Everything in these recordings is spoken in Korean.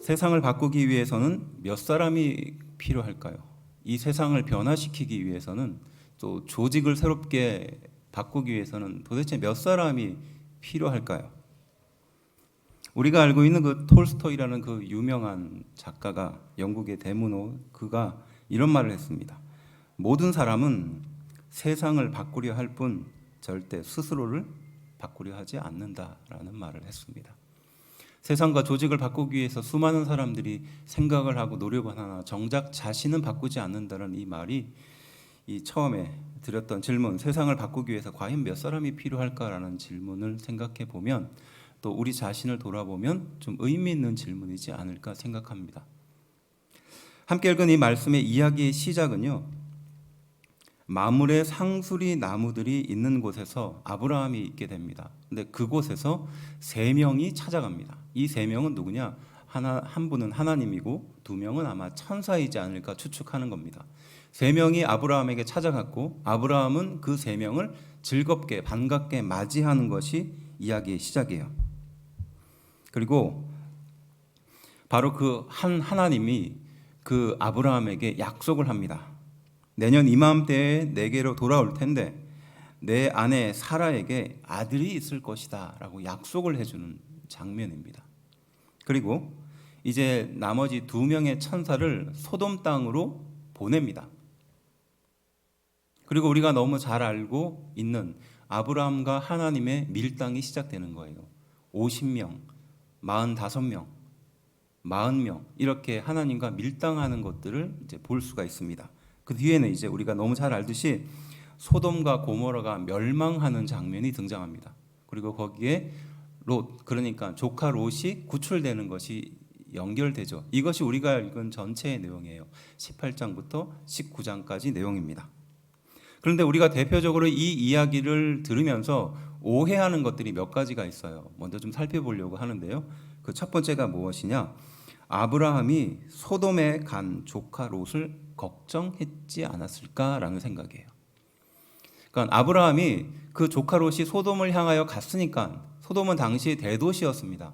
세상을 바꾸기 위해서는 몇 사람이 필요할까요? 이 세상을 변화시키기 위해서는, 또 조직을 새롭게 바꾸기 위해서는 도대체 몇 사람이 필요할까요? 우리가 알고 있는 그 톨스토이라는 그 유명한 작가가, 영국의 대문호, 그가 이런 말을 했습니다. 모든 사람은 세상을 바꾸려 할 뿐 절대 스스로를 바꾸려 하지 않는다라는 말을 했습니다. 세상과 조직을 바꾸기 위해서 수많은 사람들이 생각을 하고 노력을 하나 정작 자신은 바꾸지 않는다는 이 말이, 이 처음에 드렸던 질문, 세상을 바꾸기 위해서 과연 몇 사람이 필요할까라는 질문을 생각해 보면, 또 우리 자신을 돌아보면 좀 의미 있는 질문이지 않을까 생각합니다. 함께 읽은 이 말씀의 이야기의 시작은요, 마물의 상수리 나무들이 있는 곳에서 아브라함이 있게 됩니다. 근데 그곳에서 세 명이 찾아갑니다. 이 세 명은 누구냐? 한 분은 하나님이고 두 명은 아마 천사이지 않을까 추측하는 겁니다. 세 명이 아브라함에게 찾아갔고, 아브라함은 그 세 명을 즐겁게 반갑게 맞이하는 것이 이야기의 시작이에요. 그리고 바로 그 하나님이 그 아브라함에게 약속을 합니다. 내년 이맘때에 내게로 돌아올 텐데 내 아내 사라에게 아들이 있을 것이다 라고 약속을 해주는 장면입니다. 그리고 이제 나머지 두 명의 천사를 소돔 땅으로 보냅니다. 그리고 우리가 너무 잘 알고 있는 아브라함과 하나님의 밀당이 시작되는 거예요. 50명, 45명, 40명 이렇게 하나님과 밀당하는 것들을 이제 볼 수가 있습니다. 그 뒤에는 이제 우리가 너무 잘 알듯이 소돔과 고모라가 멸망하는 장면이 등장합니다. 그리고 거기에 롯, 그러니까 조카 롯이 구출되는 것이 연결되죠. 이것이 우리가 읽은 전체의 내용이에요. 18장부터 19장까지 내용입니다. 그런데 우리가 대표적으로 이 이야기를 들으면서 오해하는 것들이 몇 가지가 있어요. 먼저 좀 살펴보려고 하는데요. 그 첫 번째가 무엇이냐? 아브라함이 소돔에 간 조카 롯을 걱정했지 않았을까라는 생각이에요. 그러니까 아브라함이 그 조카 롯이 소돔을 향하여 갔으니까, 소돔은 당시 대도시였습니다.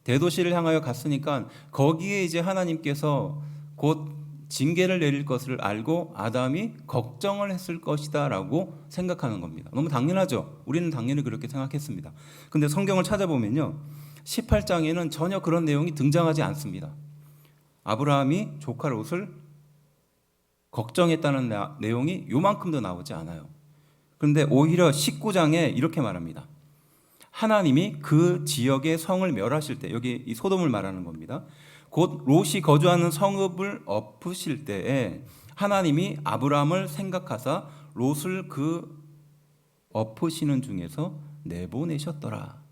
대도시를 향하여 갔으니까 거기에 이제 하나님께서 곧 징계를 내릴 것을 알고 아담이 걱정을 했을 것이다라고 생각하는 겁니다. 너무 당연하죠. 우리는 당연히 그렇게 생각했습니다. 근데 성경을 찾아보면요, 18장에는 전혀 그런 내용이 등장하지 않습니다. 아브라함이 조카 롯을 걱정했다는 내용이 요만큼도 나오지 않아요. 그런데 오히려 19장에 이렇게 말합니다. 하나님이 그 지역의 성을 멸하실 때, 여기 이 소돔을 말하는 겁니다. 곧 롯이 거주하는 성읍을 엎으실 때에 하나님이 아브라함을 생각하사 롯을 그 엎으시는 중에서 내보내셨더라.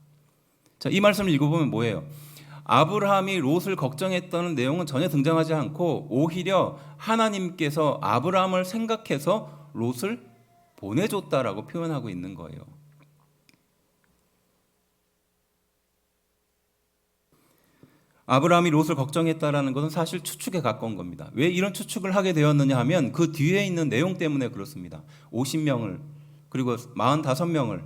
자, 이 말씀을 읽어보면 뭐예요? 아브라함이 롯을 걱정했다는 내용은 전혀 등장하지 않고 오히려 하나님께서 아브라함을 생각해서 롯을 보내줬다라고 표현하고 있는 거예요. 아브라함이 롯을 걱정했다라는 것은 사실 추측에 가까운 겁니다. 왜 이런 추측을 하게 되었느냐 하면 그 뒤에 있는 내용 때문에 그렇습니다. 50명을 그리고 45명을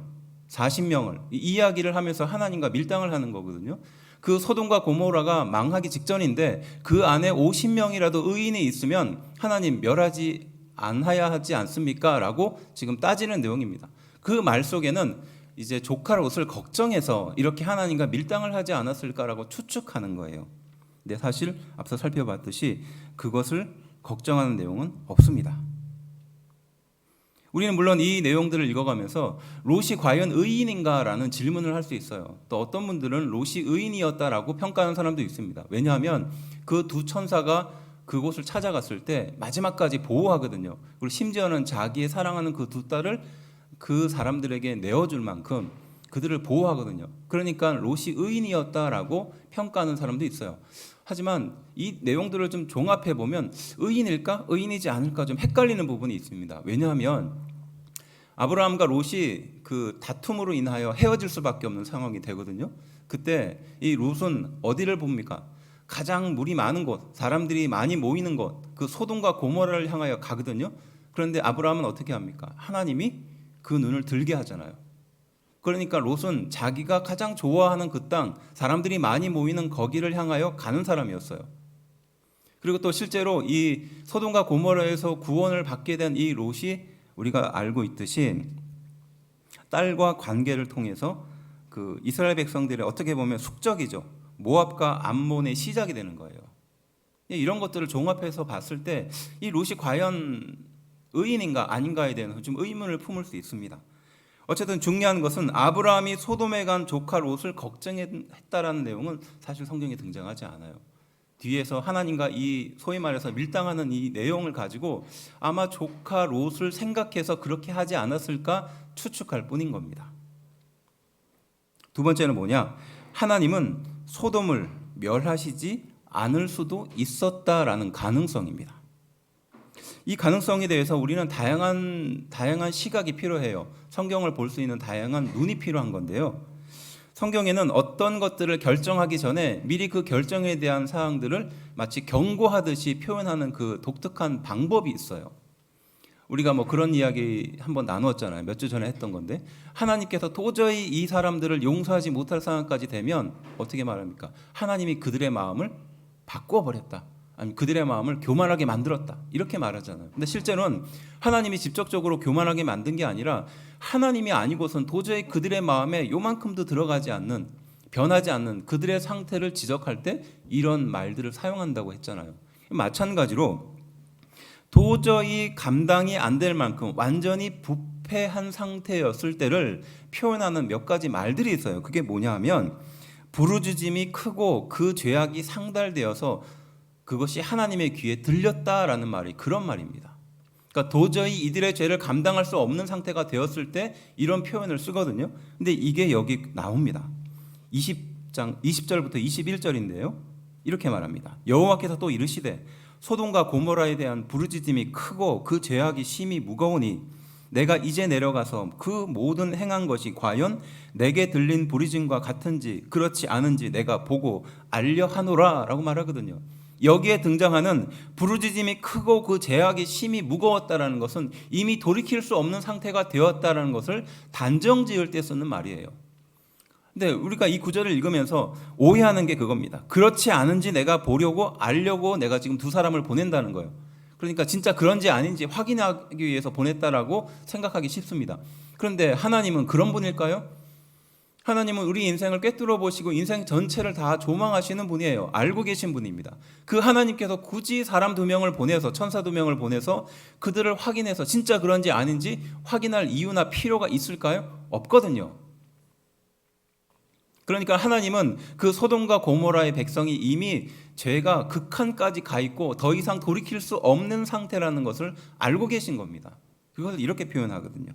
40명을 이 이야기를 하면서 하나님과 밀당을 하는 거거든요. 그 소돔과 고모라가 망하기 직전인데 그 안에 50명이라도 의인이 있으면 하나님 멸하지 않아야 하지 않습니까? 라고 지금 따지는 내용입니다. 그 말 속에는 이제 조카 롯을 걱정해서 이렇게 하나님과 밀당을 하지 않았을까라고 추측하는 거예요. 근데 사실 앞서 살펴봤듯이 그것을 걱정하는 내용은 없습니다. 우리는 물론 이 내용들을 읽어가면서 롯이 과연 의인인가라는 질문을 할 수 있어요. 또 어떤 분들은 롯이 의인이었다라고 평가하는 사람도 있습니다. 왜냐하면 그 두 천사가 그곳을 찾아갔을 때 마지막까지 보호하거든요. 그리고 심지어는 자기의 사랑하는 그 두 딸을 그 사람들에게 내어줄 만큼 그들을 보호하거든요. 그러니까 롯이 의인이었다라고 평가하는 사람도 있어요. 하지만 이 내용들을 좀 종합해 보면 의인일까? 의인이지 않을까? 좀 헷갈리는 부분이 있습니다. 왜냐하면 아브라함과 롯이 그 다툼으로 인하여 헤어질 수밖에 없는 상황이 되거든요. 그때 이 롯은 어디를 봅니까? 가장 물이 많은 곳, 사람들이 많이 모이는 곳, 그 소돔과 고모라를 향하여 가거든요. 그런데 아브라함은 어떻게 합니까? 하나님이 그 눈을 들게 하잖아요. 그러니까 롯은 자기가 가장 좋아하는 그 땅, 사람들이 많이 모이는 거기를 향하여 가는 사람이었어요. 그리고 또 실제로 이 소돔과 고모라에서 구원을 받게 된 이 롯이 우리가 알고 있듯이 딸과 관계를 통해서 그 이스라엘 백성들의 어떻게 보면 숙적이죠. 모압과 암몬의 시작이 되는 거예요. 이런 것들을 종합해서 봤을 때 이 롯이 과연 의인인가 아닌가에 대한 좀 의문을 품을 수 있습니다. 어쨌든 중요한 것은 아브라함이 소돔에 간 조카 롯을 걱정했다라는 내용은 사실 성경에 등장하지 않아요. 뒤에서 하나님과 이 소위 말해서 밀당하는 이 내용을 가지고 아마 조카 롯을 생각해서 그렇게 하지 않았을까 추측할 뿐인 겁니다. 두 번째는 뭐냐? 하나님은 소돔을 멸하시지 않을 수도 있었다라는 가능성입니다. 이 가능성에 대해서 우리는 다양한 시각이 필요해요. 성경을 볼 수 있는 다양한 눈이 필요한 건데요. 성경에는 어떤 것들을 결정하기 전에 미리 그 결정에 대한 사항들을 마치 경고하듯이 표현하는 그 독특한 방법이 있어요. 우리가 뭐 그런 이야기 한번 나누었잖아요. 몇 주 전에 했던 건데 하나님께서 도저히 이 사람들을 용서하지 못할 상황까지 되면 어떻게 말합니까? 하나님이 그들의 마음을 바꿔버렸다. 아니 그들의 마음을 교만하게 만들었다. 이렇게 말하잖아요. 근데 실제로는 하나님이 직접적으로 교만하게 만든 게 아니라 하나님이 아니고선 도저히 그들의 마음에 요만큼도 들어가지 않는, 변하지 않는 그들의 상태를 지적할 때 이런 말들을 사용한다고 했잖아요. 마찬가지로 도저히 감당이 안 될 만큼 완전히 부패한 상태였을 때를 표현하는 몇 가지 말들이 있어요. 그게 뭐냐 하면 부르짖음이 크고 그 죄악이 상달되어서 그것이 하나님의 귀에 들렸다라는 말이 그런 말입니다. 그러니까 도저히 이들의 죄를 감당할 수 없는 상태가 되었을 때 이런 표현을 쓰거든요. 근데 이게 여기 나옵니다. 20장 20절부터 21절인데요. 이렇게 말합니다. 여호와께서 또 이르시되 소돔과 고모라에 대한 부르짖음이 크고 그 죄악이 심히 무거우니 내가 이제 내려가서 그 모든 행한 것이 과연 내게 들린 부르짖음과 같은지 그렇지 않은지 내가 보고 알려 하노라 라고 말하거든요. 여기에 등장하는 부르짖음이 크고 그 죄악이 심히 무거웠다라는 것은 이미 돌이킬 수 없는 상태가 되었다라는 것을 단정지을 때 쓰는 말이에요. 근데 우리가 이 구절을 읽으면서 오해하는 게 그겁니다. 그렇지 않은지 내가 보려고 알려고 내가 지금 두 사람을 보낸다는 거예요. 그러니까 진짜 그런지 아닌지 확인하기 위해서 보냈다라고 생각하기 쉽습니다. 그런데 하나님은 그런 분일까요? 하나님은 우리 인생을 꿰뚫어 보시고 인생 전체를 다 조망하시는 분이에요. 알고 계신 분입니다. 그 하나님께서 굳이 사람 두 명을 보내서 천사 두 명을 보내서 그들을 확인해서 진짜 그런지 아닌지 확인할 이유나 필요가 있을까요? 없거든요. 그러니까 하나님은 그 소돔과 고모라의 백성이 이미 죄가 극한까지 가 있고 더 이상 돌이킬 수 없는 상태라는 것을 알고 계신 겁니다. 그것을 이렇게 표현하거든요.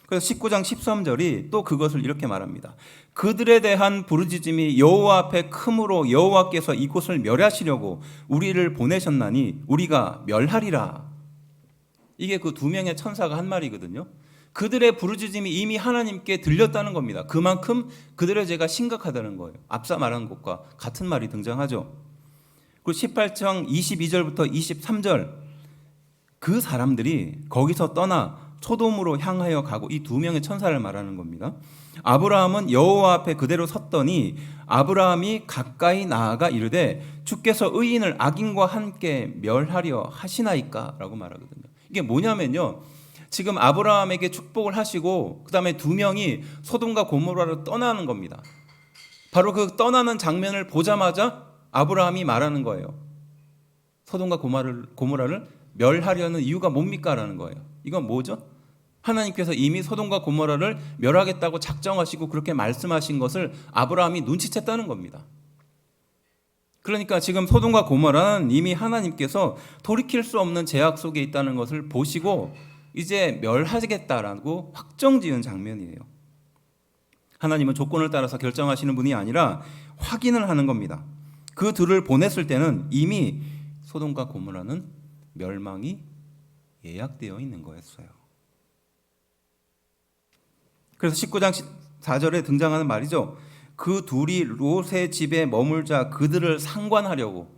그래서 19장 13절이 또 그것을 이렇게 말합니다. 그들에 대한 부르짖음이 여호와 앞에 크므로 여호와께서 이곳을 멸하시려고 우리를 보내셨나니 우리가 멸하리라. 이게 그 두 명의 천사가 한 말이거든요. 그들의 부르짖음이 이미 하나님께 들렸다는 겁니다. 그만큼 그들의 죄가 심각하다는 거예요. 앞서 말한 것과 같은 말이 등장하죠. 그리고 18장 22절부터 23절 그 사람들이 거기서 떠나 소돔으로 향하여 가고 이 두 명의 천사를 말하는 겁니다. 아브라함은 여호와 앞에 그대로 섰더니 아브라함이 가까이 나아가 이르되 주께서 의인을 악인과 함께 멸하려 하시나이까 라고 말하거든요. 이게 뭐냐면요, 지금 아브라함에게 축복을 하시고 그 다음에 두 명이 소돔과 고모라로 떠나는 겁니다. 바로 그 떠나는 장면을 보자마자 아브라함이 말하는 거예요. 소돔과 고모라를 멸하려는 이유가 뭡니까? 라는 거예요. 이건 뭐죠? 하나님께서 이미 소돔과 고모라를 멸하겠다고 작정하시고 그렇게 말씀하신 것을 아브라함이 눈치챘다는 겁니다. 그러니까 지금 소돔과 고모라는 이미 하나님께서 돌이킬 수 없는 죄악 속에 있다는 것을 보시고 이제 멸하겠다라고 확정지은 장면이에요. 하나님은 조건을 따라서 결정하시는 분이 아니라 확인을 하는 겁니다. 그 둘을 보냈을 때는 이미 소돔과 고모라는 멸망이 예약되어 있는 거였어요. 그래서 19장 4절에 등장하는 말이죠. 그 둘이 롯의 집에 머물자 그들을 상관하려고,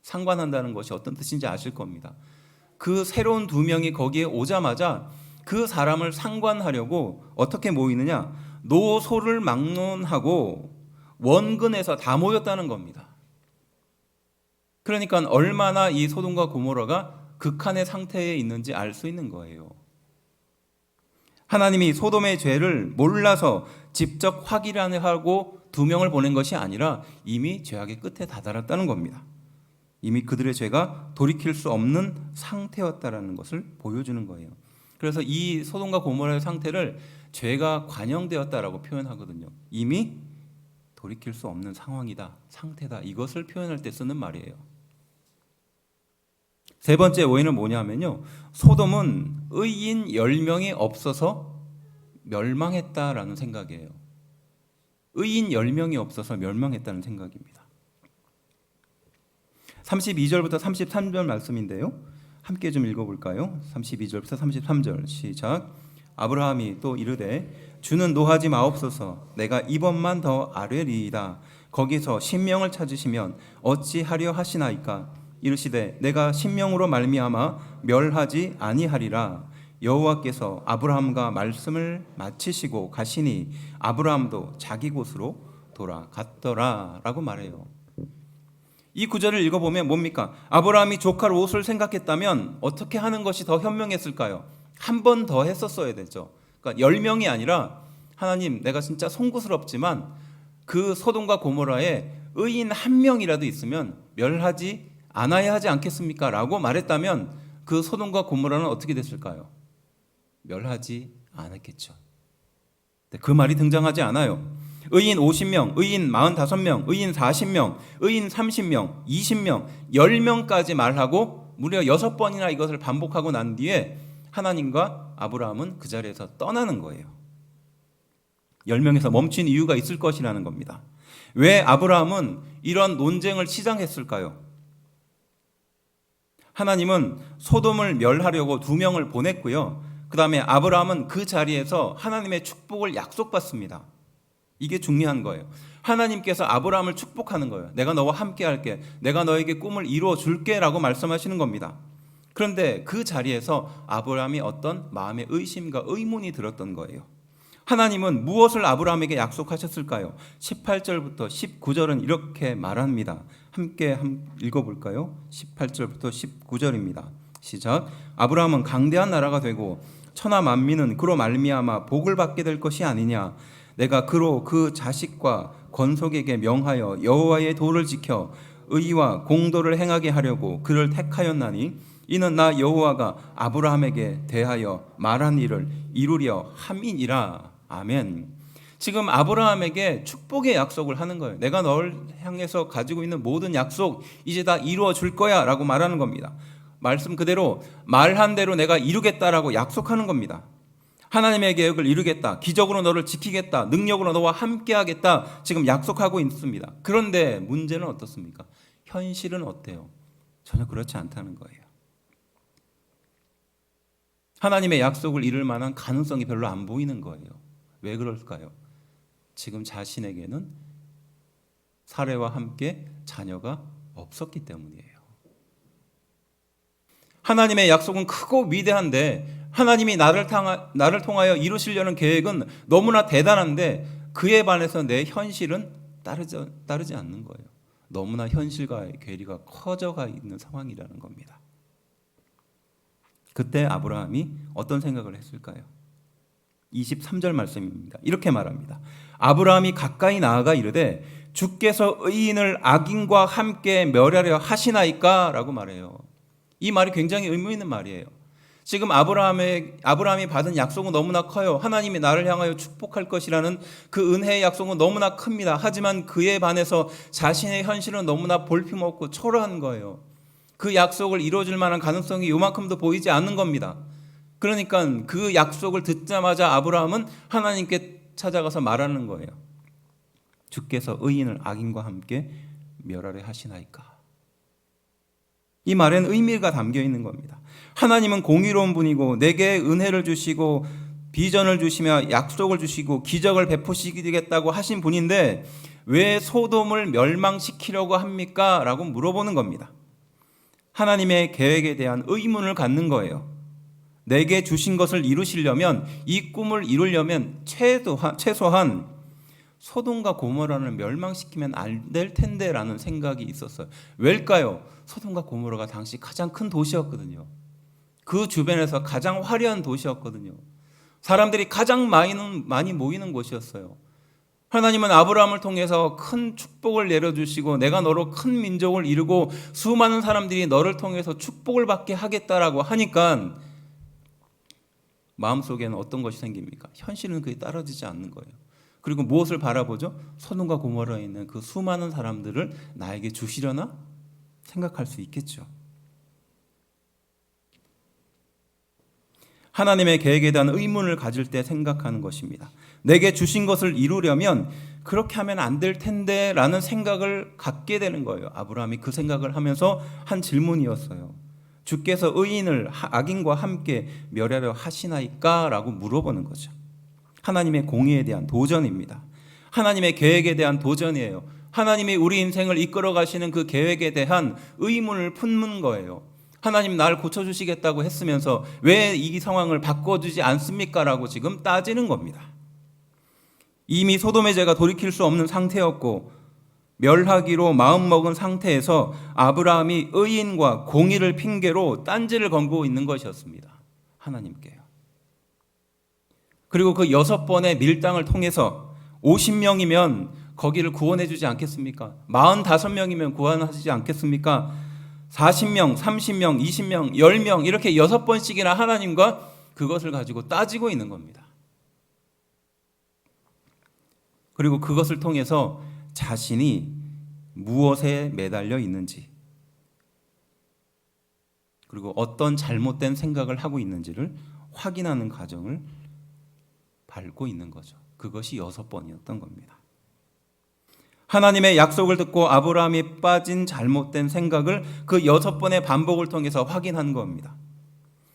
상관한다는 것이 어떤 뜻인지 아실 겁니다. 그 새로운 두 명이 거기에 오자마자 그 사람을 상관하려고 어떻게 모이느냐, 노소를 막론하고 원근에서 다 모였다는 겁니다. 그러니까 얼마나 이 소돔과 고모라가 극한의 상태에 있는지 알 수 있는 거예요. 하나님이 소돔의 죄를 몰라서 직접 확인하고 2명을 보낸 것이 아니라 이미 죄악의 끝에 다다랐다는 겁니다. 이미 그들의 죄가 돌이킬 수 없는 상태였다라는 것을 보여주는 거예요. 그래서 이 소돔과 고모라의 상태를 죄가 관영되었다라고 표현하거든요. 이미 돌이킬 수 없는 상황이다, 상태다, 이것을 표현할 때 쓰는 말이에요. 세 번째 오해는 뭐냐면요, 소돔은 의인 10명이 없어서 멸망했다라는 생각이에요. 의인 10명이 없어서 멸망했다는 생각입니다. 32절부터 33절 말씀인데요, 함께 좀 읽어볼까요? 32절부터 33절 시작. 아브라함이 또 이르되 주는 노하지 마옵소서. 내가 이번만 더 아뢰리이다. 거기서 10명을 찾으시면 어찌하려 하시나이까? 이르시되 내가 10명으로 말미암아 멸하지 아니하리라. 여호와께서 아브라함과 말씀을 마치시고 가시니 아브라함도 자기 곳으로 돌아갔더라 라고 말해요. 이 구절을 읽어보면 뭡니까? 아브라함이 조카를 옷을 생각했다면 어떻게 하는 것이 더 현명했을까요? 한 번 더 했었어야 되죠. 그러니까 10명이 아니라 하나님, 내가 진짜 송구스럽지만 그 소돔과 고모라에 의인 1명이라도 있으면 멸하지 않아야 하지 않겠습니까? 라고 말했다면 그 소돔과 고모라는 어떻게 됐을까요? 멸하지 않았겠죠. 그 말이 등장하지 않아요. 의인 50명, 의인 45명, 의인 40명, 의인 30명, 20명, 10명까지 말하고 무려 6번이나 이것을 반복하고 난 뒤에 하나님과 아브라함은 그 자리에서 떠나는 거예요. 10명에서 멈춘 이유가 있을 것이라는 겁니다. 왜 아브라함은 이런 논쟁을 시작했을까요? 하나님은 소돔을 멸하려고 2명을 보냈고요. 그 다음에 아브라함은 그 자리에서 하나님의 축복을 약속받습니다. 이게 중요한 거예요. 하나님께서 아브라함을 축복하는 거예요. 내가 너와 함께 할게, 내가 너에게 꿈을 이루어 줄게 라고 말씀하시는 겁니다. 그런데 그 자리에서 아브라함이 어떤 마음의 의심과 의문이 들었던 거예요. 하나님은 무엇을 아브라함에게 약속하셨을까요? 18절부터 19절은 이렇게 말합니다. 함께 읽어볼까요? 18절부터 19절입니다. 시작. 아브라함은 강대한 나라가 되고 천하 만민은 그로 말미암아 복을 받게 될 것이 아니냐. 내가 그로 그 자식과 권속에게 명하여 여호와의 도를 지켜 의와 공도를 행하게 하려고 그를 택하였나니 이는 나 여호와가 아브라함에게 대하여 말한 일을 이루려 함이니라. 아멘. 지금 아브라함에게 축복의 약속을 하는 거예요. 내가 널 향해서 가지고 있는 모든 약속 이제 다 이루어 줄 거야 라고 말하는 겁니다. 말씀 그대로 말한 대로 내가 이루겠다라고 약속하는 겁니다. 하나님의 계획을 이루겠다, 기적으로 너를 지키겠다, 능력으로 너와 함께하겠다, 지금 약속하고 있습니다. 그런데 문제는 어떻습니까? 현실은 어때요? 전혀 그렇지 않다는 거예요. 하나님의 약속을 이룰 만한 가능성이 별로 안 보이는 거예요. 왜 그럴까요? 지금 자신에게는 사례와 함께 자녀가 없었기 때문이에요. 하나님의 약속은 크고 위대한데 하나님이 나를 통하여 이루시려는 계획은 너무나 대단한데 그에 반해서 내 현실은 따르지 않는 거예요. 너무나 현실과의 괴리가 커져가 있는 상황이라는 겁니다. 그때 아브라함이 어떤 생각을 했을까요? 23절 말씀입니다. 이렇게 말합니다. 아브라함이 가까이 나아가 이르되 주께서 의인을 악인과 함께 멸하려 하시나이까? 라고 말해요. 이 말이 굉장히 의미 있는 말이에요. 지금 아브라함이 받은 약속은 너무나 커요. 하나님이 나를 향하여 축복할 것이라는 그 은혜의 약속은 너무나 큽니다. 하지만 그에 반해서 자신의 현실은 너무나 볼품없고 초라한 거예요. 그 약속을 이루어질 만한 가능성이 요만큼도 보이지 않는 겁니다. 그러니까 그 약속을 듣자마자 아브라함은 하나님께 찾아가서 말하는 거예요. 주께서 의인을 악인과 함께 멸하려 하시나이까? 이 말에는 의미가 담겨 있는 겁니다. 하나님은 공의로운 분이고 내게 은혜를 주시고 비전을 주시며 약속을 주시고 기적을 베푸시겠다고 하신 분인데 왜 소돔을 멸망시키려고 합니까? 라고 물어보는 겁니다. 하나님의 계획에 대한 의문을 갖는 거예요. 내게 주신 것을 이루시려면, 이 꿈을 이루려면 최소한 소돔과 고모라를 멸망시키면 안 될 텐데라는 생각이 있었어요. 왜일까요? 소돔과 고모라가 당시 가장 큰 도시였거든요. 그 주변에서 가장 화려한 도시였거든요. 사람들이 가장 많이 모이는 곳이었어요. 하나님은 아브라함을 통해서 큰 축복을 내려주시고 내가 너로 큰 민족을 이루고 수많은 사람들이 너를 통해서 축복을 받게 하겠다라고 하니까 마음속에는 어떤 것이 생깁니까? 현실은 그게 따라지지 않는 거예요. 그리고 무엇을 바라보죠? 소돔과 고모라에 있는 그 수많은 사람들을 나에게 주시려나? 생각할 수 있겠죠. 하나님의 계획에 대한 의문을 가질 때 생각하는 것입니다. 내게 주신 것을 이루려면 그렇게 하면 안 될 텐데 라는 생각을 갖게 되는 거예요. 아브라함이 그 생각을 하면서 한 질문이었어요. 주께서 의인을 악인과 함께 멸하려 하시나이까? 라고 물어보는 거죠. 하나님의 공의에 대한 도전입니다. 하나님의 계획에 대한 도전이에요. 하나님이 우리 인생을 이끌어 가시는 그 계획에 대한 의문을 품는 거예요. 하나님 날 고쳐주시겠다고 했으면서 왜 이 상황을 바꿔주지 않습니까? 라고 지금 따지는 겁니다. 이미 소돔의 죄가 돌이킬 수 없는 상태였고 멸하기로 마음먹은 상태에서 아브라함이 의인과 공의를 핑계로 딴지를 걸고 있는 것이었습니다. 하나님께요. 그리고 그 6번의 밀당을 통해서 50명이면 거기를 구원해 주지 않겠습니까? 45명이면 구원하시지 않겠습니까? 40명, 30명, 20명, 10명 이렇게 6번씩이나 하나님과 그것을 가지고 따지고 있는 겁니다. 그리고 그것을 통해서 자신이 무엇에 매달려 있는지 그리고 어떤 잘못된 생각을 하고 있는지를 확인하는 과정을 밟고 있는 거죠. 그것이 6번이었던 겁니다. 하나님의 약속을 듣고 아브라함이 빠진 잘못된 생각을 그 6번의 반복을 통해서 확인한 겁니다.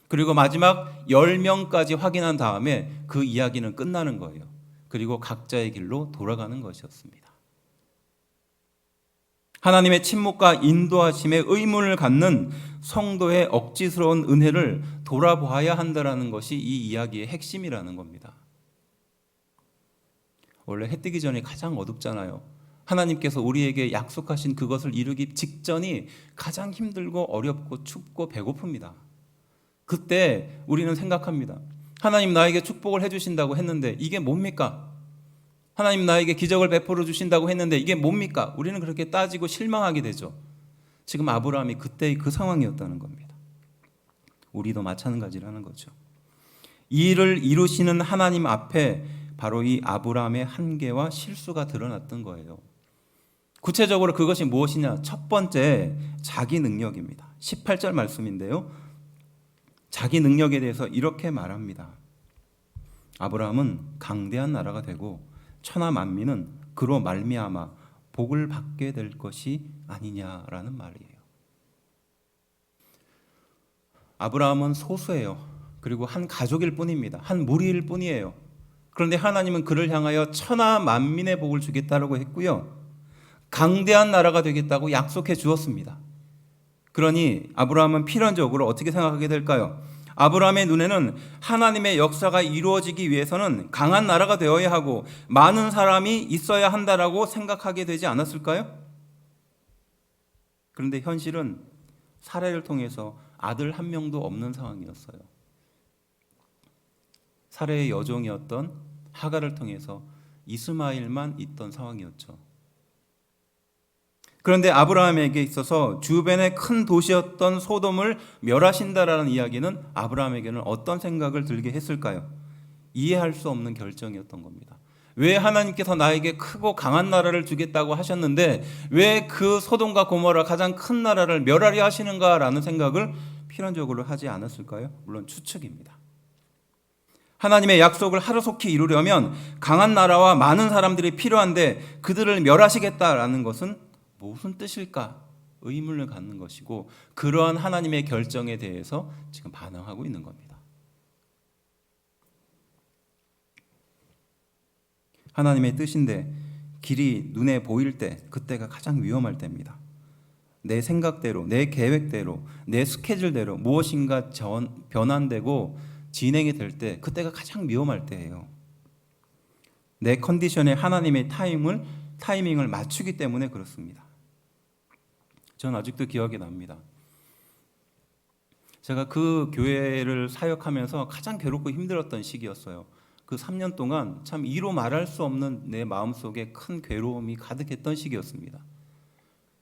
그리고 마지막 10명까지 확인한 다음에 그 이야기는 끝나는 거예요. 그리고 각자의 길로 돌아가는 것이었습니다. 하나님의 침묵과 인도하심에 의문을 갖는 성도의 억지스러운 은혜를 돌아보아야 한다는 것이 이 이야기의 핵심이라는 겁니다. 원래 해 뜨기 전에 가장 어둡잖아요. 하나님께서 우리에게 약속하신 그것을 이루기 직전이 가장 힘들고 어렵고 춥고 배고픕니다. 그때 우리는 생각합니다. 하나님 나에게 축복을 해주신다고 했는데 이게 뭡니까? 하나님 나에게 기적을 베풀어 주신다고 했는데 이게 뭡니까? 우리는 그렇게 따지고 실망하게 되죠. 지금 아브라함이 그때의 그 상황이었다는 겁니다. 우리도 마찬가지라는 거죠. 이 일을 이루시는 하나님 앞에 바로 이 아브라함의 한계와 실수가 드러났던 거예요. 구체적으로 그것이 무엇이냐? 첫 번째, 자기 능력입니다. 18절 말씀인데요. 자기 능력에 대해서 이렇게 말합니다. 아브라함은 강대한 나라가 되고 천하 만민은 그로 말미암아 복을 받게 될 것이 아니냐라는 말이에요. 아브라함은 소수예요. 그리고 한 가족일 뿐입니다. 한 무리일 뿐이에요. 그런데 하나님은 그를 향하여 천하 만민의 복을 주겠다고 했고요. 강대한 나라가 되겠다고 약속해 주었습니다. 그러니 아브라함은 필연적으로 어떻게 생각하게 될까요? 아브라함의 눈에는 하나님의 역사가 이루어지기 위해서는 강한 나라가 되어야 하고 많은 사람이 있어야 한다라고 생각하게 되지 않았을까요? 그런데 현실은 사례를 통해서 아들 한 명도 없는 상황이었어요. 사례의 여종이었던 하갈을 통해서 이스마엘만 있던 상황이었죠. 그런데 아브라함에게 있어서 주변의 큰 도시였던 소돔을 멸하신다라는 이야기는 아브라함에게는 어떤 생각을 들게 했을까요? 이해할 수 없는 결정이었던 겁니다. 왜 하나님께서 나에게 크고 강한 나라를 주겠다고 하셨는데 왜 그 소돔과 고모라 가장 큰 나라를 멸하려 하시는가라는 생각을 필연적으로 하지 않았을까요? 물론 추측입니다. 하나님의 약속을 하루속히 이루려면 강한 나라와 많은 사람들이 필요한데 그들을 멸하시겠다라는 것은 무슨 뜻일까? 의문을 갖는 것이고 그러한 하나님의 결정에 대해서 지금 반항하고 있는 겁니다. 하나님의 뜻인데 길이 눈에 보일 때 그때가 가장 위험할 때입니다. 내 생각대로, 내 계획대로, 내 스케줄대로 무엇인가 변환되고 진행이 될 때, 그때가 가장 위험할 때예요. 내 컨디션에 하나님의 타이밍을 맞추기 때문에 그렇습니다. 전 아직도 기억이 납니다. 제가 그 교회를 사역하면서 가장 괴롭고 힘들었던 시기였어요. 그 3년 동안 참 이로 말할 수 없는 내 마음속에 큰 괴로움이 가득했던 시기였습니다.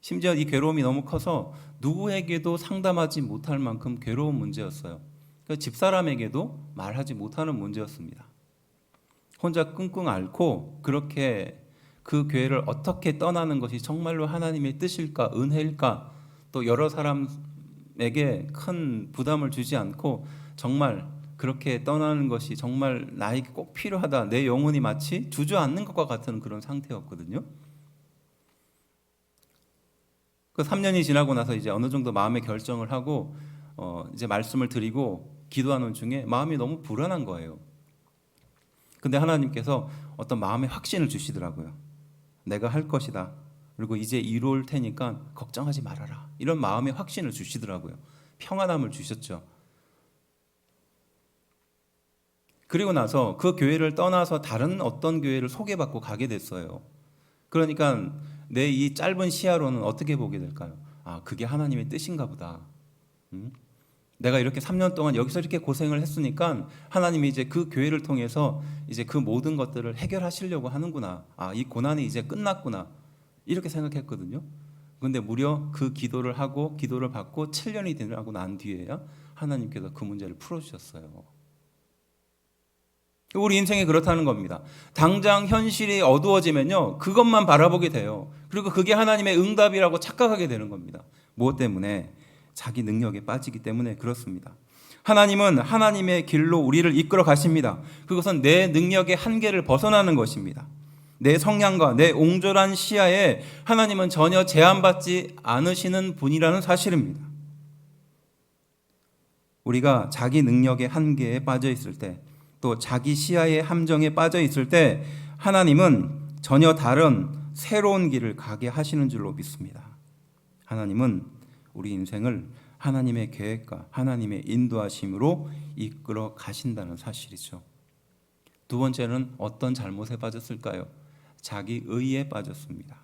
심지어 이 괴로움이 너무 커서 누구에게도 상담하지 못할 만큼 괴로운 문제였어요. 그러니까 집사람에게도 말하지 못하는 문제였습니다. 혼자 끙끙 앓고 그렇게 그 교회를 어떻게 떠나는 것이 정말로 하나님의 뜻일까, 은혜일까, 또 여러 사람에게 큰 부담을 주지 않고 정말 그렇게 떠나는 것이 정말 나에게 꼭 필요하다, 내 영혼이 마치 주저앉는 것과 같은 그런 상태였거든요. 그 3년이 지나고 나서 이제 어느 정도 마음의 결정을 하고 이제 말씀을 드리고 기도하는 중에 마음이 너무 불안한 거예요. 근데 하나님께서 어떤 마음의 확신을 주시더라고요. 내가 할 것이다. 그리고 이제 이룰 테니까 걱정하지 말아라. 이런 마음의 확신을 주시더라고요. 평안함을 주셨죠. 그리고 나서 그 교회를 떠나서 다른 어떤 교회를 소개받고 가게 됐어요. 그러니까 내 이 짧은 시야로는 어떻게 보게 될까요? 아, 그게 하나님의 뜻인가 보다. 내가 이렇게 3년 동안 여기서 이렇게 고생을 했으니까 하나님이 이제 그 교회를 통해서 이제 그 모든 것들을 해결하시려고 하는구나. 아, 이 고난이 이제 끝났구나. 이렇게 생각했거든요. 그런데 무려 그 기도를 하고 기도를 받고 7년이 지나고 난 뒤에야 하나님께서 그 문제를 풀어주셨어요. 우리 인생이 그렇다는 겁니다. 당장 현실이 어두워지면요, 그것만 바라보게 돼요. 그리고 그게 하나님의 응답이라고 착각하게 되는 겁니다. 무엇 때문에? 자기 능력에 빠지기 때문에 그렇습니다. 하나님은 하나님의 길로 우리를 이끌어 가십니다. 그것은 내 능력의 한계를 벗어나는 것입니다. 내 성향과 내 옹졸한 시야에 하나님은 전혀 제한받지 않으시는 분이라는 사실입니다. 우리가 자기 능력의 한계에 빠져 있을 때, 또 자기 시야의 함정에 빠져 있을 때 하나님은 전혀 다른 새로운 길을 가게 하시는 줄로 믿습니다. 하나님은 우리 인생을 하나님의 계획과 하나님의 인도하심으로 이끌어 가신다는 사실이죠. 두 번째는 어떤 잘못에 빠졌을까요? 자기 의에 빠졌습니다.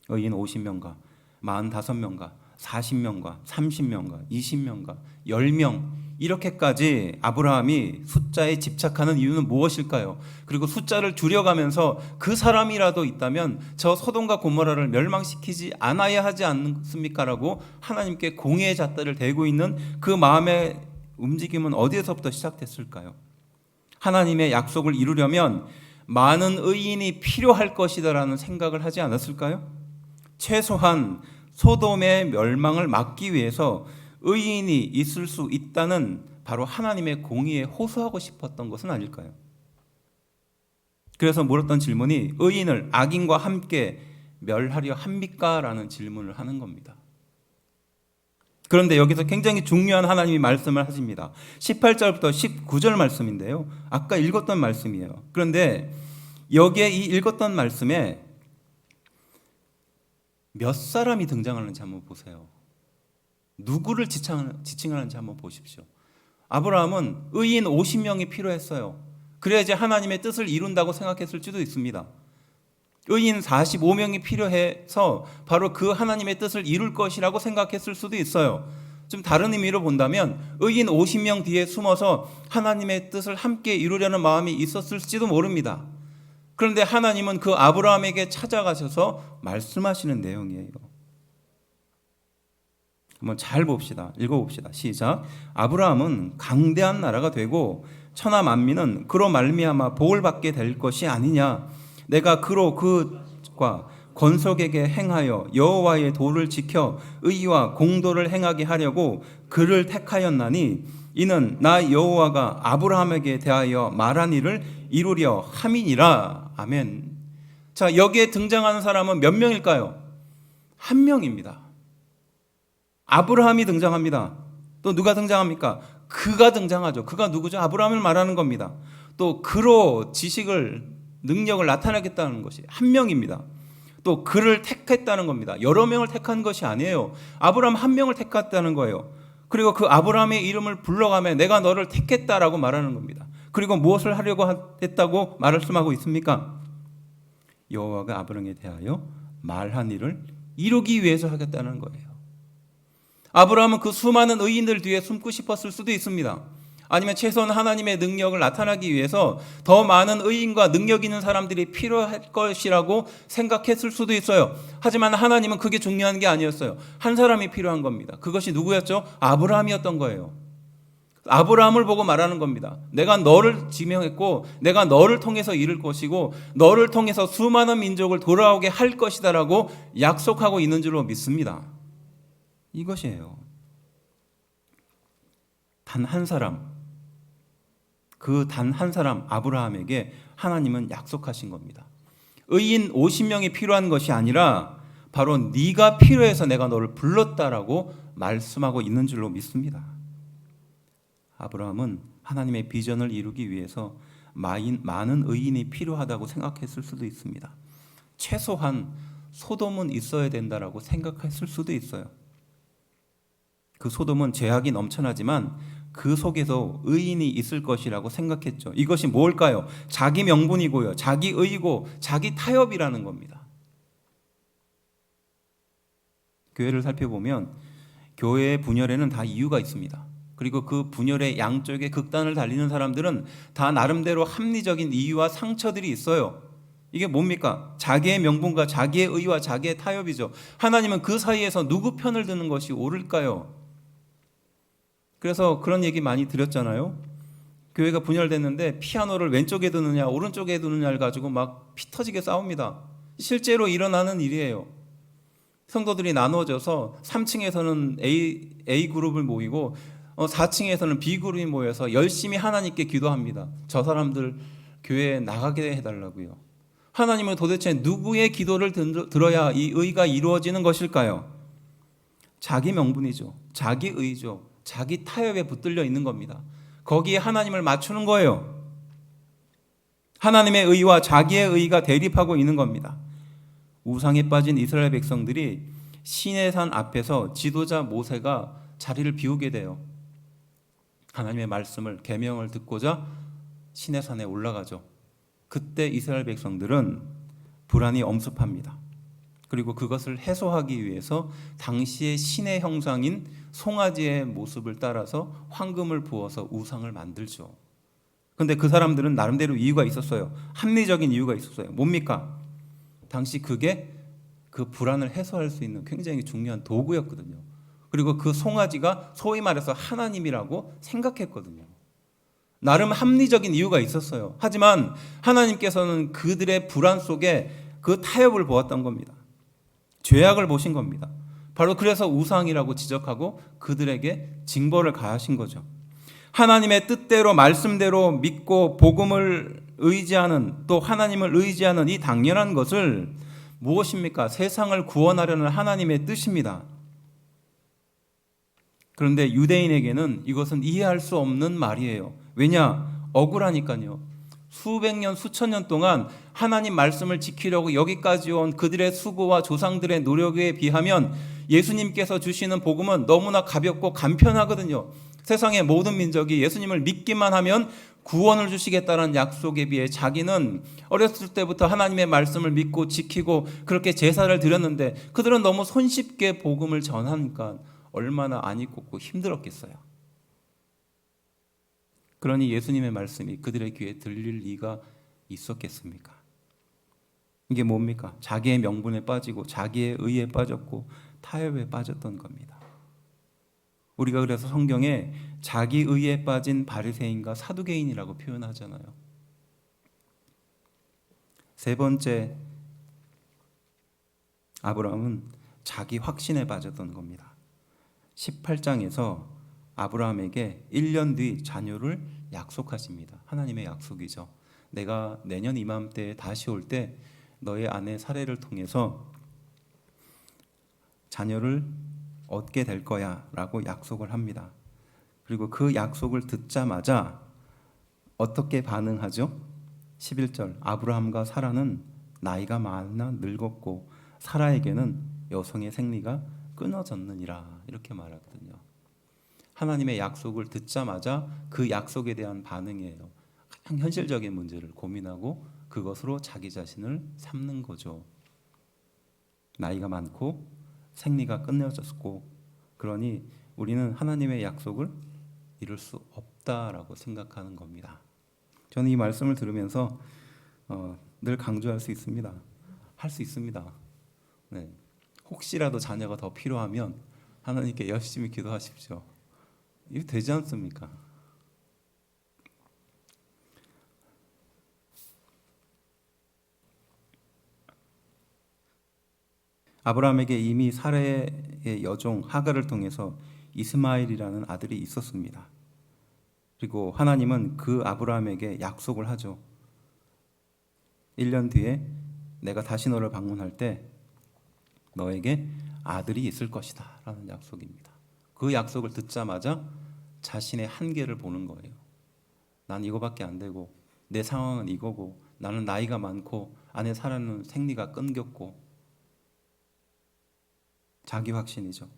의인 50명과 45명과 40명과 30명과 20명과 10명, 이렇게까지 아브라함이 숫자에 집착하는 이유는 무엇일까요? 그리고 숫자를 줄여가면서 그 사람이라도 있다면 저 소돔과 고모라를 멸망시키지 않아야 하지 않습니까? 라고 하나님께 공의의 잣대를 대고 있는 그 마음의 움직임은 어디에서부터 시작됐을까요? 하나님의 약속을 이루려면 많은 의인이 필요할 것이다라는 생각을 하지 않았을까요? 최소한 소돔의 멸망을 막기 위해서 의인이 있을 수 있다는 바로 하나님의 공의에 호소하고 싶었던 것은 아닐까요? 그래서 물었던 질문이 의인을 악인과 함께 멸하려 합니까? 라는 질문을 하는 겁니다. 그런데 여기서 굉장히 중요한 하나님이 말씀을 하십니다. 18절부터 19절 말씀인데요, 아까 읽었던 말씀이에요. 그런데 여기에 이 읽었던 말씀에 몇 사람이 등장하는지 한번 보세요. 누구를 지칭하는지 한번 보십시오. 아브라함은 의인 50명이 필요했어요. 그래야지 하나님의 뜻을 이룬다고 생각했을지도 있습니다. 의인 45명이 필요해서 바로 그 하나님의 뜻을 이룰 것이라고 생각했을 수도 있어요. 좀 다른 의미로 본다면 의인 50명 뒤에 숨어서 하나님의 뜻을 함께 이루려는 마음이 있었을지도 모릅니다. 그런데 하나님은 그 아브라함에게 찾아가셔서 말씀하시는 내용이에요. 한번 잘 봅시다. 읽어봅시다. 시작. 아브라함은 강대한 나라가 되고 천하 만민은 그로 말미암아 복을 받게 될 것이 아니냐. 내가 그로 그과 권속에게 행하여 여호와의 도를 지켜 의와 공도를 행하게 하려고 그를 택하였나니 이는 나 여호와가 아브라함에게 대하여 말한 일을 이루려 함이니라. 아멘. 자, 여기에 등장하는 사람은 몇 명일까요? 한 명입니다. 아브라함이 등장합니다. 또 누가 등장합니까? 그가 등장하죠. 그가 누구죠? 아브라함을 말하는 겁니다. 또 그로 지식을, 능력을 나타내겠다는 것이 한 명입니다. 또 그를 택했다는 겁니다. 여러 명을 택한 것이 아니에요. 아브라함 한 명을 택했다는 거예요. 그리고 그 아브라함의 이름을 불러가며 내가 너를 택했다라고 말하는 겁니다. 그리고 무엇을 하려고 했다고 말씀하고 있습니까? 여호와가 아브라함에 대하여 말한 일을 이루기 위해서 하겠다는 거예요. 아브라함은 그 수많은 의인들 뒤에 숨고 싶었을 수도 있습니다. 아니면 최소한 하나님의 능력을 나타나기 위해서 더 많은 의인과 능력 있는 사람들이 필요할 것이라고 생각했을 수도 있어요. 하지만 하나님은 그게 중요한 게 아니었어요. 한 사람이 필요한 겁니다. 그것이 누구였죠? 아브라함이었던 거예요. 아브라함을 보고 말하는 겁니다. 내가 너를 지명했고 내가 너를 통해서 이룰 것이고 너를 통해서 수많은 민족을 돌아오게 할 것이다라고 약속하고 있는 줄로 믿습니다. 이것이에요. 단 한 사람, 그 단 한 사람 아브라함에게 하나님은 약속하신 겁니다. 의인 50명이 필요한 것이 아니라 바로 네가 필요해서 내가 너를 불렀다라고 말씀하고 있는 줄로 믿습니다. 아브라함은 하나님의 비전을 이루기 위해서 많은 의인이 필요하다고 생각했을 수도 있습니다. 최소한 소돔은 있어야 된다라고 생각했을 수도 있어요. 그 소돔은 죄악이 넘쳐나지만 그 속에서 의인이 있을 것이라고 생각했죠. 이것이 뭘까요? 자기 명분이고요. 자기 의고 자기 타협이라는 겁니다. 교회를 살펴보면 교회의 분열에는 다 이유가 있습니다. 그리고 그 분열의 양쪽에 극단을 달리는 사람들은 다 나름대로 합리적인 이유와 상처들이 있어요. 이게 뭡니까? 자기의 명분과 자기의 의와 자기의 타협이죠. 하나님은 그 사이에서 누구 편을 드는 것이 옳을까요? 그래서 그런 얘기 많이 드렸잖아요. 교회가 분열됐는데 피아노를 왼쪽에 두느냐 오른쪽에 두느냐를 가지고 막 피 터지게 싸웁니다. 실제로 일어나는 일이에요. 성도들이 나누어져서 3층에서는 A 그룹을 모이고 4층에서는 B 그룹이 모여서 열심히 하나님께 기도합니다. 저 사람들 교회에 나가게 해달라고요. 하나님은 도대체 누구의 기도를 들어야 이 의가 이루어지는 것일까요? 자기 명분이죠. 자기 의죠. 자기 타협에 붙들려 있는 겁니다. 거기에 하나님을 맞추는 거예요. 하나님의 의와 자기의 의가 대립하고 있는 겁니다. 우상에 빠진 이스라엘 백성들이 시내산 앞에서 지도자 모세가 자리를 비우게 돼요. 하나님의 말씀을 계명을 듣고자 시내산에 올라가죠. 그때 이스라엘 백성들은 불안이 엄습합니다. 그리고 그것을 해소하기 위해서 당시의 신의 형상인 송아지의 모습을 따라서 황금을 부어서 우상을 만들죠. 그런데 그 사람들은 나름대로 이유가 있었어요. 합리적인 이유가 있었어요. 뭡니까? 당시 그게 그 불안을 해소할 수 있는 굉장히 중요한 도구였거든요. 그리고 그 송아지가 소위 말해서 하나님이라고 생각했거든요. 나름 합리적인 이유가 있었어요. 하지만 하나님께서는 그들의 불안 속에 그 타협을 보았던 겁니다. 죄악을 보신 겁니다. 바로 그래서 우상이라고 지적하고 그들에게 징벌을 가하신 거죠. 하나님의 뜻대로 말씀대로 믿고 복음을 의지하는 또 하나님을 의지하는 이 당연한 것을 무엇입니까? 세상을 구원하려는 하나님의 뜻입니다. 그런데 유대인에게는 이것은 이해할 수 없는 말이에요. 왜냐? 억울하니까요. 수백 년, 수천 년 동안 하나님 말씀을 지키려고 여기까지 온 그들의 수고와 조상들의 노력에 비하면 예수님께서 주시는 복음은 너무나 가볍고 간편하거든요. 세상의 모든 민족이 예수님을 믿기만 하면 구원을 주시겠다는 약속에 비해 자기는 어렸을 때부터 하나님의 말씀을 믿고 지키고 그렇게 제사를 드렸는데 그들은 너무 손쉽게 복음을 전하니까 얼마나 안이 꼽고 힘들었겠어요. 그러니 예수님의 말씀이 그들의 귀에 들릴 리가 있었겠습니까? 이게 뭡니까? 자기의 명분에 빠지고 자기의 의에 빠졌고 타협에 빠졌던 겁니다. 우리가 그래서 성경에 자기 의에 빠진 바리새인과 사두개인이라고 표현하잖아요. 세 번째, 아브라함은 자기 확신에 빠졌던 겁니다. 18장에서 아브라함에게 1년 뒤 자녀를 약속하십니다. 하나님의 약속이죠. 내가 내년 이맘때에 다시 올 때 너의 아내 사례를 통해서 자녀를 얻게 될 거야 라고 약속을 합니다. 그리고 그 약속을 듣자마자 어떻게 반응하죠? 11절 아브라함과 사라는 나이가 많아 늙었고 사라에게는 여성의 생리가 끊어졌느니라 이렇게 말하거든요. 하나님의 약속을 듣자마자 그 약속에 대한 반응이에요. 가장 현실적인 문제를 고민하고 그것으로 자기 자신을 삼는 거죠. 나이가 많고 생리가 끊어졌고 그러니 우리는 하나님의 약속을 이룰 수 없다라고 생각하는 겁니다. 저는 이 말씀을 들으면서 늘 강조할 수 있습니다. 할 수 있습니다. 네. 혹시라도 자녀가 더 필요하면 하나님께 열심히 기도하십시오. 이게 되지 않습니까? 아브라함에게 이미 사레의 여종 하갈을 통해서 이스마엘이라는 아들이 있었습니다. 그리고 하나님은 그 아브라함에게 약속을 하죠. 1년 뒤에 내가 다시 너를 방문할 때 너에게 아들이 있을 것이다 라는 약속입니다. 그 약속을 듣자마자 자신의 한계를 보는 거예요. 난 이거밖에 안 되고 내 상황은 이거고 나는 나이가 많고 아내 사라는 생리가 끊겼고 자기 확신이죠.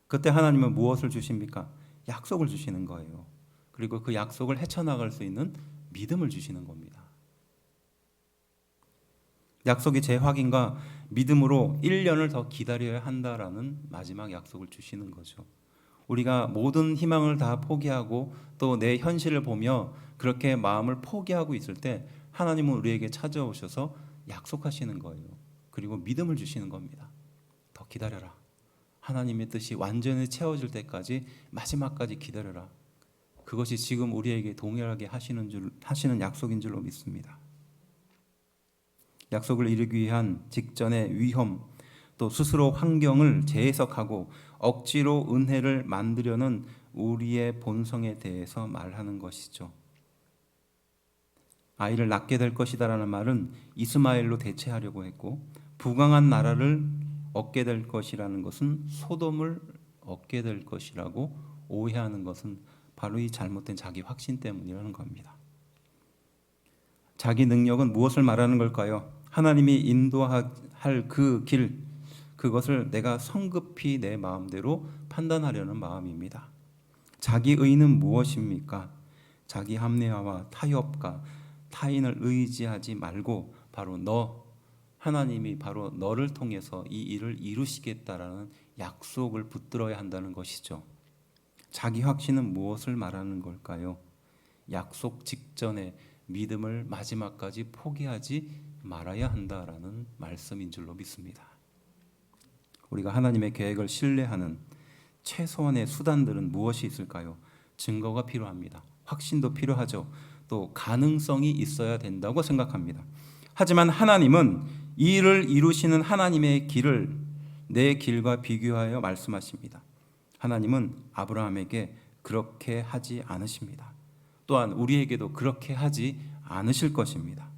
그때 하나님은 무엇을 주십니까? 약속을 주시는 거예요. 그리고 그 약속을 헤쳐나갈 수 있는 믿음을 주시는 겁니다. 약속의 재확인과 믿음으로 1년을 더 기다려야 한다라는 마지막 약속을 주시는 거죠. 우리가 모든 희망을 다 포기하고 또 내 현실을 보며 그렇게 마음을 포기하고 있을 때 하나님은 우리에게 찾아오셔서 약속하시는 거예요. 그리고 믿음을 주시는 겁니다. 더 기다려라. 하나님의 뜻이 완전히 채워질 때까지 마지막까지 기다려라. 그것이 지금 우리에게 동일하게 하시는 약속인 줄로 믿습니다. 약속을 이루기 위한 직전의 위험, 또 스스로 환경을 재해석하고 억지로 은혜를 만들려는 우리의 본성에 대해서 말하는 것이죠. 아이를 낳게 될 것이다라는 말은 이스마엘로 대체하려고 했고, 부강한 나라를 얻게 될 것이라는 것은 소돔을 얻게 될 것이라고 오해하는 것은 바로 이 잘못된 자기 확신 때문이라는 겁니다. 자기 능력은 무엇을 말하는 걸까요? 하나님이 인도할 그 길, 그것을 내가 성급히 내 마음대로 판단하려는 마음입니다. 자기 의는 무엇입니까? 자기 합리화와 타협과 타인을 의지하지 말고 바로 하나님이 바로 너를 통해서 이 일을 이루시겠다라는 약속을 붙들어야 한다는 것이죠. 자기 확신은 무엇을 말하는 걸까요? 약속 직전에 믿음을 마지막까지 포기하지 말아야 한다라는 말씀인 줄로 믿습니다. 우리가 하나님의 계획을 신뢰하는 최소한의 수단들은 무엇이 있을까요? 증거가 필요합니다. 확신도 필요하죠. 또 가능성이 있어야 된다고 생각합니다. 하지만 하나님은 이 일을 이루시는 하나님의 길을 내 길과 비교하여 말씀하십니다. 하나님은 아브라함에게 그렇게 하지 않으십니다. 또한 우리에게도 그렇게 하지 않으실 것입니다.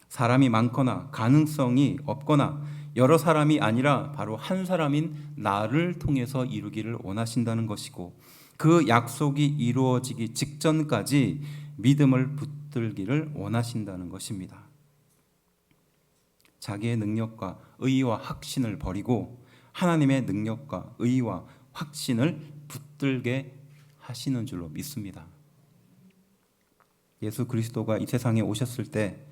사람이 많거나 가능성이 없거나 여러 사람이 아니라 바로 한 사람인 나를 통해서 이루기를 원하신다는 것이고, 그 약속이 이루어지기 직전까지 믿음을 붙들기를 원하신다는 것입니다. 자기의 능력과 의와 확신을 버리고 하나님의 능력과 의와 확신을 붙들게 하시는 줄로 믿습니다. 예수 그리스도가 이 세상에 오셨을 때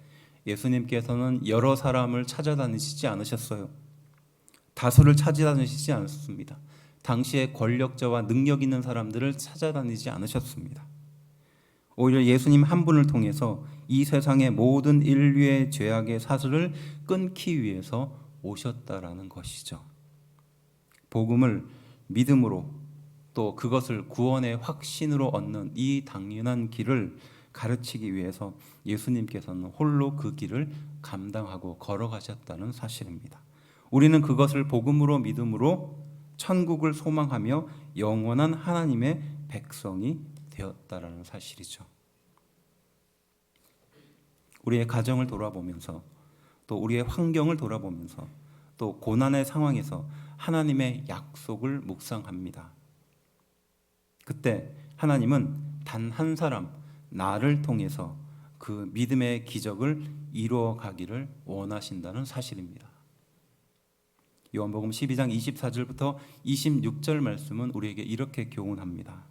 예수님께서는 여러 사람을 찾아다니시지 않으셨어요. 다수를 찾아다니시지 않았습니다. 당시에 권력자와 능력 있는 사람들을 찾아다니지 않으셨습니다. 오히려 예수님 한 분을 통해서 이 세상의 모든 인류의 죄악의 사슬을 끊기 위해서 오셨다라는 것이죠. 복음을 믿음으로 또 그것을 구원의 확신으로 얻는 이 당연한 길을 가르치기 위해서 예수님께서는 홀로 그 길을 감당하고 걸어가셨다는 사실입니다. 우리는 그것을 복음으로 믿음으로 천국을 소망하며 영원한 하나님의 백성이 되었다라는 사실이죠. 우리의 가정을 돌아보면서 또 우리의 환경을 돌아보면서 또 고난의 상황에서 하나님의 약속을 묵상합니다. 그때 하나님은 단 한 사람, 나를 통해서 그 믿음의 기적을 이루어 가기를 원하신다는 사실입니다. 요한복음 12장 24절부터 26절 말씀은 우리에게 이렇게 교훈합니다.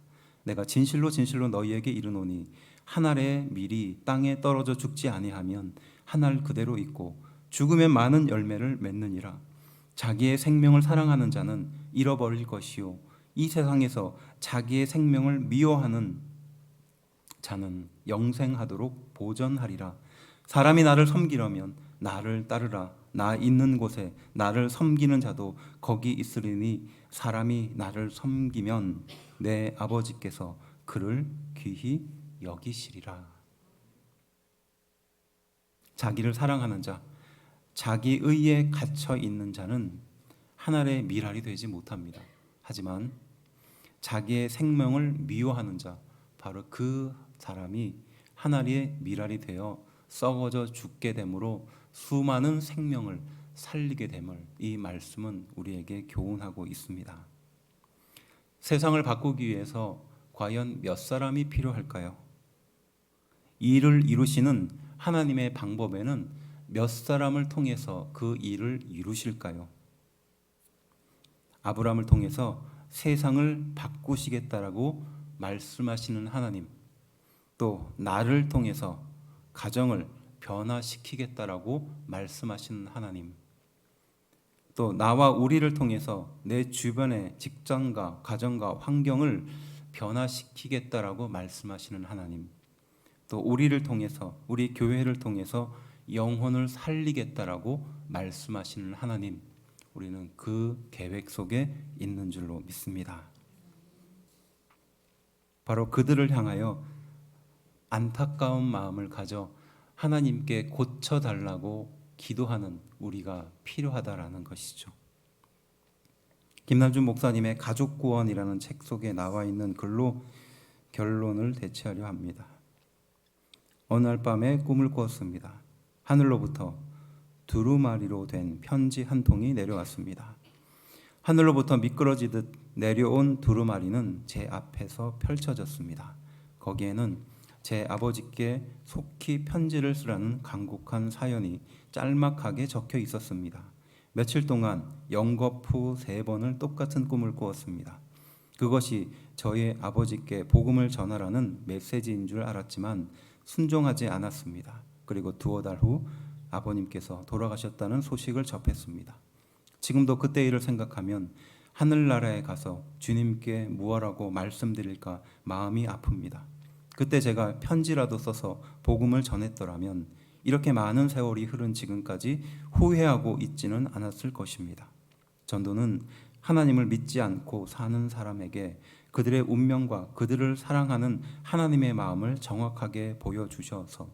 내가 진실로 진실로 너희에게 이르노니 한 알의 밀이 땅에 떨어져 죽지 아니하면 한 알 그대로 있고 죽으면 많은 열매를 맺느니라. 자기의 생명을 사랑하는 자는 잃어버릴 것이요 이 세상에서 자기의 생명을 미워하는 자는 영생하도록 보전하리라. 사람이 나를 섬기려면 나를 따르라. 나 있는 곳에 나를 섬기는 자도 거기 있으리니 사람이 나를 섬기면 내 아버지께서 그를 귀히 여기시리라. 자기를 사랑하는 자, 자기 의에 갇혀 있는 자는 하늘의 미랄이 되지 못합니다. 하지만 자기의 생명을 미워하는 자, 바로 그 사람이 하늘의 미랄이 되어 썩어져 죽게 되므로 수많은 생명을 살리게 됨을 이 말씀은 우리에게 교훈하고 있습니다. 세상을 바꾸기 위해서 과연 몇 사람이 필요할까요? 이 일을 이루시는 하나님의 방법에는 몇 사람을 통해서 그 일을 이루실까요? 아브라함을 통해서 세상을 바꾸시겠다라고 말씀하시는 하나님, 또 나를 통해서 가정을 변화시키겠다라고 말씀하시는 하나님, 또 나와 우리를 통해서 내 주변의 직장과 가정과 환경을 변화시키겠다라고 말씀하시는 하나님, 또 우리를 통해서 우리 교회를 통해서 영혼을 살리겠다라고 말씀하시는 하나님, 우리는 그 계획 속에 있는 줄로 믿습니다. 바로 그들을 향하여 안타까운 마음을 가져 하나님께 고쳐달라고 기도하는 우리가 필요하다라는 것이죠. 김남준 목사님의 가족구원이라는 책 속에 나와 있는 글로 결론을 대체하려 합니다. 어느 날 밤에 꿈을 꾸었습니다. 하늘로부터 두루마리로 된 편지 한 통이 내려왔습니다. 하늘로부터 미끄러지듯 내려온 두루마리는 제 앞에서 펼쳐졌습니다. 거기에는 제 아버지께 속히 편지를 쓰라는 간곡한 사연이 짤막하게 적혀 있었습니다. 며칠 동안 영겁후 3번을 똑같은 꿈을 꾸었습니다. 그것이 저희 아버지께 복음을 전하라는 메시지인 줄 알았지만 순종하지 않았습니다. 그리고 2달 후 아버님께서 돌아가셨다는 소식을 접했습니다. 지금도 그때 일을 생각하면 하늘나라에 가서 주님께 무엇라고 말씀드릴까 마음이 아픕니다. 그때 제가 편지라도 써서 복음을 전했더라면 이렇게 많은 세월이 흐른 지금까지 후회하고 있지는 않았을 것입니다. 전도는 하나님을 믿지 않고 사는 사람에게 그들의 운명과 그들을 사랑하는 하나님의 마음을 정확하게 보여주셔서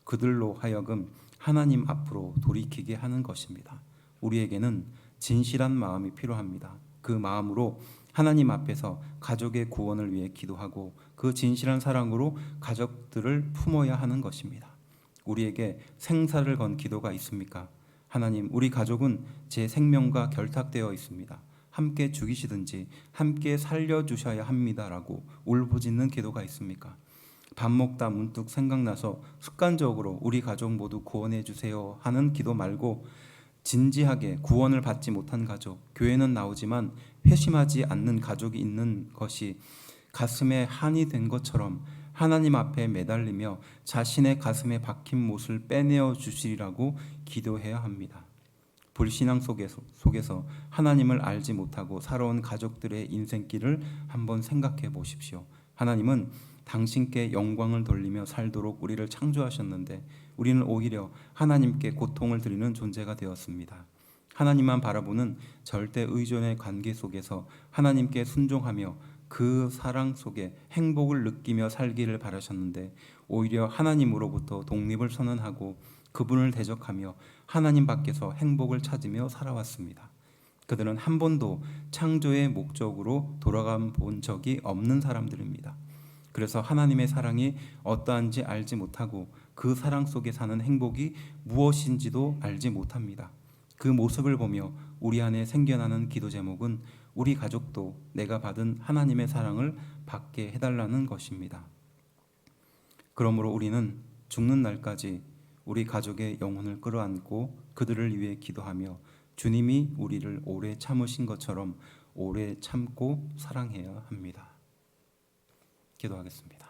그들로 하여금 하나님 앞으로 돌이키게 하는 것입니다. 우리에게는 진실한 마음이 필요합니다. 그 마음으로 하나님 앞에서 가족의 구원을 위해 기도하고 그 진실한 사랑으로 가족들을 품어야 하는 것입니다. 우리에게 생사를 건 기도가 있습니까? 하나님, 우리 가족은 제 생명과 결탁되어 있습니다. 함께 죽이시든지 함께 살려주셔야 합니다라고 울부짖는 기도가 있습니까? 밥 먹다 문득 생각나서 습관적으로 우리 가족 모두 구원해 주세요 하는 기도 말고 진지하게 구원을 받지 못한 가족, 교회는 나오지만 회심하지 않는 가족이 있는 것이 가슴에 한이 된 것처럼 하나님 앞에 매달리며 자신의 가슴에 박힌 못을 빼내어 주시리라고 기도해야 합니다. 불신앙 속에서 하나님을 알지 못하고 살아온 가족들의 인생길을 한번 생각해 보십시오. 하나님은 당신께 영광을 돌리며 살도록 우리를 창조하셨는데 우리는 오히려 하나님께 고통을 드리는 존재가 되었습니다. 하나님만 바라보는 절대 의존의 관계 속에서 하나님께 순종하며 그 사랑 속에 행복을 느끼며 살기를 바라셨는데 오히려 하나님으로부터 독립을 선언하고 그분을 대적하며 하나님 밖에서 행복을 찾으며 살아왔습니다. 그들은 한 번도 창조의 목적으로 돌아가 본 적이 없는 사람들입니다. 그래서 하나님의 사랑이 어떠한지 알지 못하고 그 사랑 속에 사는 행복이 무엇인지도 알지 못합니다. 그 모습을 보며 우리 안에 생겨나는 기도 제목은 우리 가족도 내가 받은 하나님의 사랑을 받게 해달라는 것입니다. 그러므로 우리는 죽는 날까지 우리 가족의 영혼을 끌어안고 그들을 위해 기도하며 주님이 우리를 오래 참으신 것처럼 오래 참고 사랑해야 합니다. 기도하겠습니다.